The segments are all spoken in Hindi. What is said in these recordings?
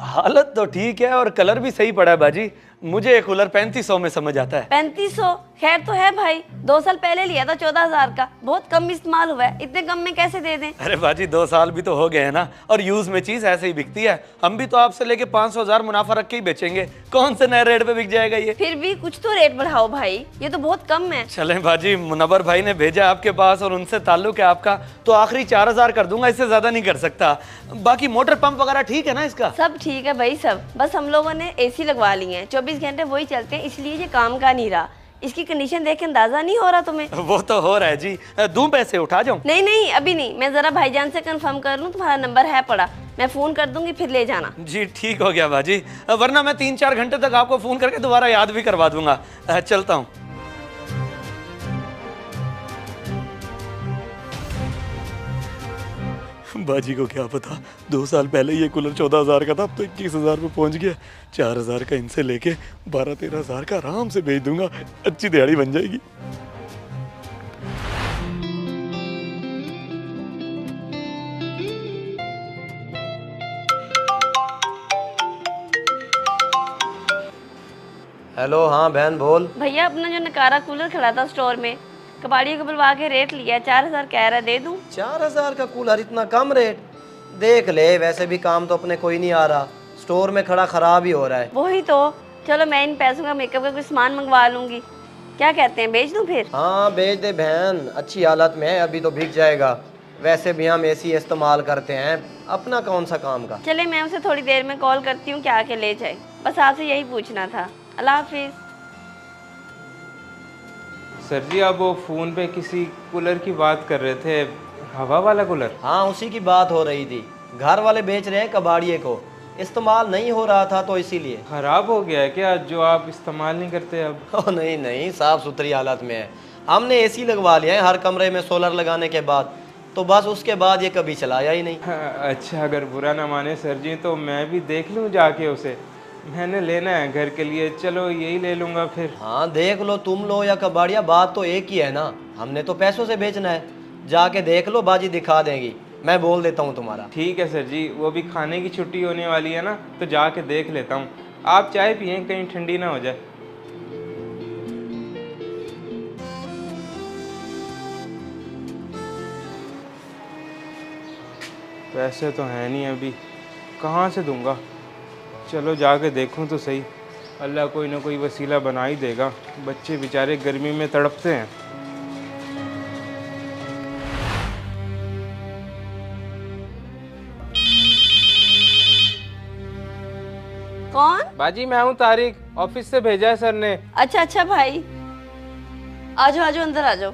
हालत तो ठीक है और कलर भी सही पड़ा है बाजी। मुझे एक कूलर 3500 में समझ आता है। 3500 खैर तो है भाई, 2 साल पहले लिया था 14,000 का, बहुत कम इस्तेमाल हुआ है, इतने कम में कैसे दे दें? अरे बाजी 2 साल भी तो हो गए हैं ना, और यूज में चीज ऐसे ही बिकती है। हम भी तो आपसे लेके 500,000 मुनाफा रख के ही बेचेंगे, कौन से नए रेट पे बिक जाएगा ये। फिर भी कुछ तो रेट बढ़ाओ भाई, ये तो बहुत कम है। चलें बाजी, मुनव्वर भाई ने भेजा आपके पास और उनसे ताल्लुक है आपका, तो आखिरी 4,000 कर दूंगा, इससे ज्यादा नहीं कर सकता। बाकी मोटर पंप वगैरह ठीक है ना इसका? सब ठीक है भाई सब, बस हम लोगों ने एसी लगवा ली है, 24 घंटे वही चलते हैं, इसलिए ये काम का नहीं रहा। इसकी कंडीशन देख के अंदाजा नहीं हो रहा तुम्हें? वो तो हो रहा है जी। दूं पैसे उठा जाऊं? नहीं नहीं अभी नहीं, मैं जरा भाईजान से कंफर्म कर लूं, तुम्हारा नंबर है पड़ा, मैं फोन कर दूंगी फिर ले जाना। जी ठीक हो गया बाजी, वरना मैं 3-4 घंटे तक आपको फोन करके दोबारा याद भी करवा दूंगा। चलता हूँ। बाजी को क्या पता, 2 साल पहले ये कूलर 14,000 का था, अब तो 21,000 पे पहुंच गया। 4,000 का इनसे लेके 12-13,000 का आराम से बेच दूंगा, अच्छी दिहाड़ी बन जाएगी। हेलो, हाँ बहन बोल। भैया अपना जो नकारा कूलर खड़ा था स्टोर में, कबाड़ी को बुलवा के रेट लिया, 4,000 कह रहा, दे दूं? 4,000 का कूलर, इतना कम रेट? देख ले, वैसे भी काम तो अपने कोई नहीं आ रहा, स्टोर में खड़ा खराब ही हो रहा है। वही तो, चलो मैं इन पैसों का मेकअप का कुछ सामान मंगवा लूंगी, क्या कहते हैं, बेच दूं फिर? हाँ बेच दे बहन, अच्छी हालत में है, अभी तो बिक जाएगा। वैसे भी हम एसी इस्तेमाल करते हैं, अपना कौन सा काम का। चले मैं उसे थोड़ी देर में कॉल करती हूँ, क्या आके ले जाए, बस आपसे यही पूछना था। अल्लाह हाफिज। सर जी आप वो फ़ोन पे किसी कूलर की बात कर रहे थे, हवा वाला कूलर? हाँ उसी की बात हो रही थी, घर वाले बेच रहे हैं कबाड़िए को, इस्तेमाल नहीं हो रहा था तो इसीलिए। ख़राब हो गया है क्या, जो आप इस्तेमाल नहीं करते अब? ओ नहीं नहीं, साफ सुथरी हालत में है। हमने एसी लगवा लिया है हर कमरे में सोलर लगाने के बाद, तो बस उसके बाद ये कभी चलाया ही नहीं। अच्छा, अगर बुरा ना माने सर जी तो मैं भी देख लूँ जाके उसे, मैंने लेना है घर के लिए, चलो यही ले लूँगा फिर। हाँ देख लो, तुम लो या कबाड़िया, बात तो एक ही है ना, हमने तो पैसों से बेचना है। जाके देख लो, बाजी दिखा देंगी, मैं बोल देता हूँ तुम्हारा। ठीक है सर जी, वो भी खाने की छुट्टी होने वाली है ना, तो जाके देख लेता हूँ। आप चाय पिए, कहीं ठंडी ना हो जाए। पैसे तो हैं नहीं अभी, कहाँ से दूंगा? चलो जाके देखूं तो सही, अल्लाह कोई ना कोई वसीला बना ही देगा। बच्चे बेचारे गर्मी में तड़पते हैं। कौन? बाजी मैं हूँ तारिक, ऑफिस से भेजा है सर ने। अच्छा अच्छा भाई, आजो आजो अंदर आ जाओ।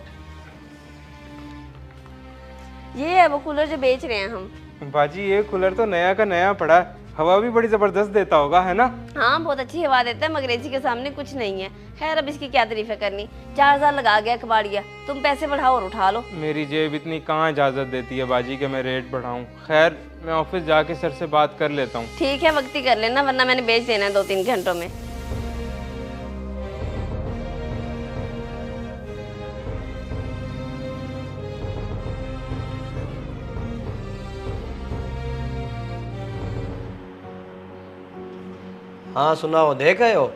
ये है वो कूलर जो बेच रहे हैं हम। बाजी ये कूलर तो नया का नया पड़ा है, हवा भी बड़ी जबरदस्त देता होगा, है ना? हाँ बहुत अच्छी हवा देता है, मगर एसी के सामने कुछ नहीं है। खैर अब इसकी क्या तारीफें करनी, 4,000 लगा गया कबाड़िया, तुम पैसे बढ़ाओ और उठा लो। मेरी जेब इतनी कहाँ इजाज़त देती है बाजी कि मैं रेट बढ़ाऊँ। खैर मैं ऑफिस जाके सर से बात कर लेता हूँ। ठीक है, वक्ती कर लेना, वरना मैंने बेच देना है 2-3 घंटों में। हाँ सुनाओ, देख रहे हो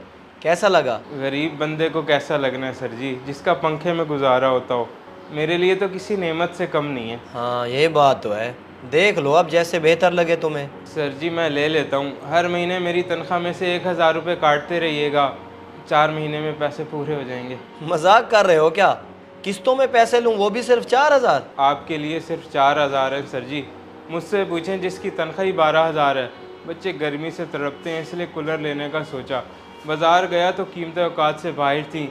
कैसा लगा? गरीब बंदे को कैसा लगना है सर जी, जिसका पंखे में गुजारा होता हो। मेरे लिए तो किसी नेमत से कम नहीं है। हाँ ये बात तो है, देख लो अब जैसे बेहतर लगे तुम्हें। सर जी मैं ले लेता हूँ, हर महीने मेरी तनख्वाह में से 1,000 रुपये काटते रहिएगा, 4 महीने में पैसे पूरे हो जाएंगे। मजाक कर रहे हो क्या? किस्तों में पैसे लूँ, वो भी सिर्फ 4,000? आपके लिए सिर्फ 4,000 है सर जी, मुझसे पूछें जिसकी तनख्वाह ही 12,000 है। बच्चे गर्मी से तड़पते हैं, इसलिए कूलर लेने का सोचा। बाज़ार गया तो कीमतें औकात से बाहर थी,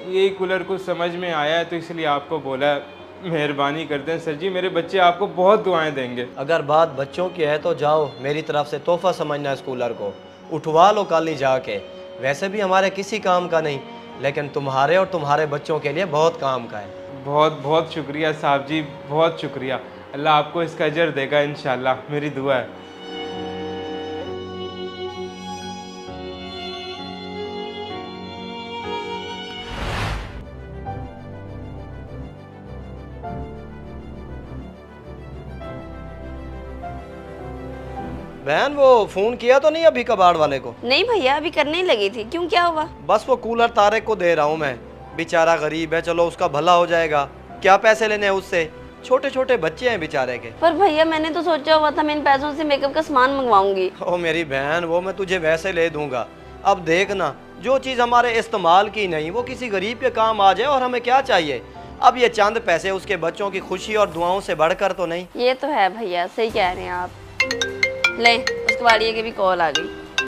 यही कूलर कुछ समझ में आया है तो इसलिए आपको बोला है। मेहरबानी करते हैं सर जी, मेरे बच्चे आपको बहुत दुआएं देंगे। अगर बात बच्चों की है तो जाओ, मेरी तरफ से तोहफा समझना इस कूलर को, उठवा लो कल ही जाके। वैसे भी हमारे किसी काम का नहीं, लेकिन तुम्हारे और तुम्हारे बच्चों के लिए बहुत काम का है। बहुत बहुत शुक्रिया साहब जी, बहुत शुक्रिया। अल्लाह आपको इसका अजर देगा इंशाल्लाह, मेरी दुआ है। बहन वो फ़ोन किया तो नहीं अभी कबाड़ वाले को? नहीं भैया, अभी करने ही लगी थी। क्यों, क्या हुआ? बस वो कूलर तारिक को दे रहा हूँ मैं, बेचारा गरीब है, चलो उसका भला हो जाएगा। क्या पैसे लेने हैं उससे, छोटे छोटे बच्चे हैं बेचारे के। पर भैया मैंने तो सोचा हुआ था मैं इन पैसों से मेकअप का सामान मंगवाऊंगी। ओ मेरी बहन, वो मैं तुझे वैसे ले दूंगा। अब देखना, जो चीज़ हमारे इस्तेमाल की नहीं वो किसी गरीब के काम आ जाए, और हमें क्या चाहिए। अब ये चंद पैसे उसके बच्चों की खुशी और दुआओं से बढ़कर तो नहीं। ये तो है भैया, सही कह रहे हैं आप। ले, उसके बाड़िए की भी कॉल आ गई।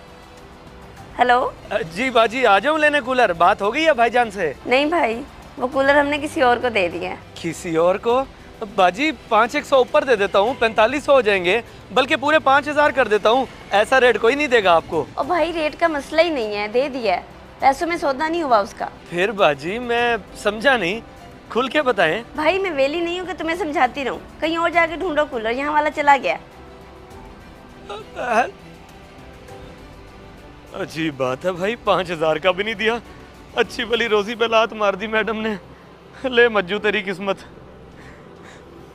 हेलो। जी बाजी, आ जाऊं लेने कूलर? बात हो गई है भाईजान से? नहीं भाई, वो कूलर हमने किसी और को दे दिया है। किसी और को? बाजी 500 ऊपर दे देता हूँ, 4500 हो जाएंगे, बल्कि पूरे 5000 कर देता हूँ। ऐसा रेट कोई नहीं देगा आपको। और भाई रेट का मसला ही नहीं है, दे दिया है, पैसों में सौदा नहीं हुआ उसका। फिर बाजी मैं समझा नहीं, खुल के बताएं। भाई मैं वेली नहीं हूँ कि तुम्हें समझाती रहूँ, कहीं और जाके ढूंढो कूलर, यहाँ वाला चला गया। अजीब बात है भाई, 5000 का भी नहीं दिया। अच्छी भली रोजी पे लात मार दी मैडम ने। ले मज्जू तेरी किस्मत।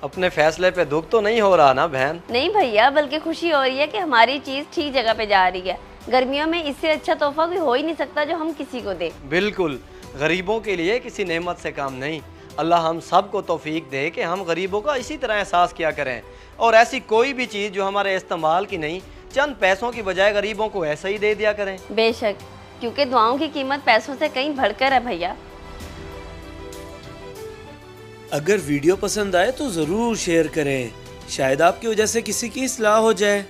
अपने फैसले पे दुख तो नहीं हो रहा ना बहन? नहीं भैया, बल्कि खुशी हो रही है कि हमारी चीज़ ठीक जगह पे जा रही है। गर्मियों में इससे अच्छा तोहफा कोई हो ही नहीं सकता जो हम किसी को दे। बिल्कुल, गरीबों के लिए किसी नेमत से काम नहीं। अल्लाह हम सब को तौफीक दे कि हम गरीबों का इसी तरह एहसास किया करें, और ऐसी कोई भी चीज़ जो हमारे इस्तेमाल की नहीं, चंद पैसों की बजाय गरीबों को ऐसा ही दे दिया करें। बेशक, क्योंकि दुआओं की कीमत पैसों से कहीं बढ़कर है भैया। अगर वीडियो पसंद आए तो ज़रूर शेयर करें, शायद आपकी वजह से किसी की इस्लाह हो जाए।